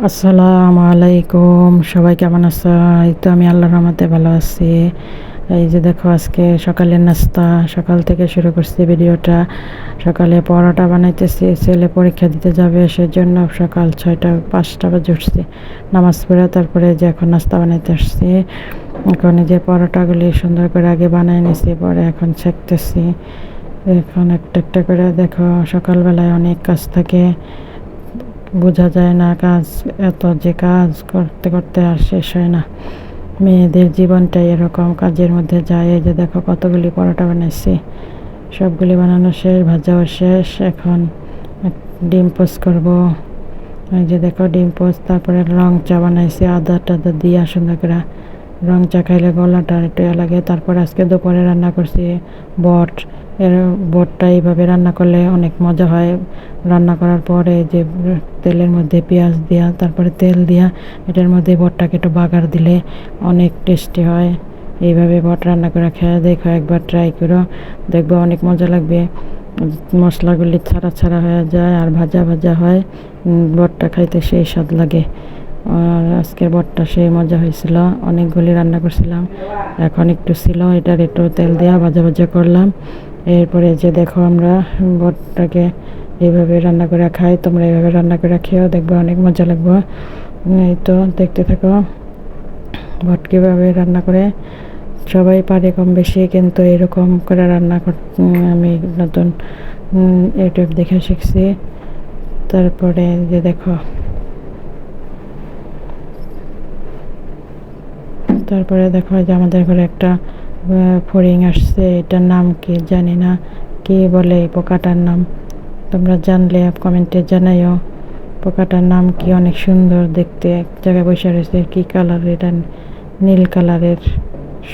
আসসালামু আলাইকুম, সবাই কেমন আছো? এই তো আমি আল্লাহর রহমতে ভালো আছি। এই যে দেখো, আজকে সকালের নাস্তা সকাল থেকে শুরু করছি ভিডিওটা। সকালে পরোটা বানাইতেছি, ছেলে পরীক্ষা দিতে যাবে, সেজন্য সকাল 6টা 5টা বাজে উঠছি নামাজ পড়ে। তারপরে যে এখন নাস্তা বানাইতে আসছি। এখন এই যে পরোটাগুলি সুন্দর করে আগে বানিয়ে নিছি, পরে এখন ছেঁকতেছি। এখন একটা একটা করে দেখো, সকালবেলায় অনেক কাজ থাকে, বোঝা যায় না কাজ, এত যে কাজ করতে করতে আর শেষ হয় না। মেয়েদের জীবনটাই এরকম, কাজের মধ্যে যায়। এই যে দেখো, কতগুলি পরোটা বানাইছি, সবগুলি বানানো শেষ, ভাজাও শেষ। এখন ডিম পোস্ট করব। এই যে দেখো, ডিম পোস্ট, তারপরে রং চা বানাইছি আদা টাদা দিয়া সুন্দর করে। রং চা খাইলে গলাটা একটু লাগে। তারপর আজকে দুপুরে রান্না করছি বট। এর বটটা এইভাবে রান্না করলে অনেক মজা হয়। রান্না করার পরে যে তেলের মধ্যে পেঁয়াজ দিয়া, তারপরে তেল দিয়া, এটার মধ্যে বটটাকে একটু বাগার দিলে অনেক টেস্টি হয়। এইভাবে বট রান্না করে খেয়ে দেখো, একবার ট্রাই করো, দেখবো অনেক মজা লাগবে। মশলাগুলি ছাড়া ছাড়া হয়ে যায় আর ভাজা ভাজা হয়। বটটা খাইতে সেই স্বাদ লাগে। আর আজকের বটটা সেই মজা হয়েছিল, অনেকগুলি রান্না করছিলাম। এখন একটু ছিল, এটার একটু তেল দেওয়া ভাজা ভাজা করলাম। এরপরে যে দেখো, আমরা বটটাকে এইভাবে রান্না করে খাই, তোমরা এইভাবে রান্না করে খেয়েও দেখবে অনেক মজা লাগবে। এই তো দেখতে থাকো বট কীভাবে রান্না করে। সবাই পারে কম বেশি, কিন্তু এরকম করে রান্না আমি নতুন ইউটিউব দেখে শিখছি। তারপরে যে দেখো, যে আমাদের ঘরে একটা ফড়িং আসছে, এটার নাম কি জানি না, কি বলে এই পোকাটার নাম। তোমরা জানলে কমেন্টে জানাইও পোকাটার নাম কি। অনেক সুন্দর দেখতে, এক জায়গায় বসে রয়েছে। কি কালার এটা? নীল কালারের,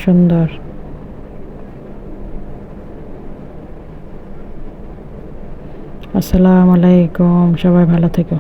সুন্দর। আসসালামু আলাইকুম, সবাই ভালো থেকো।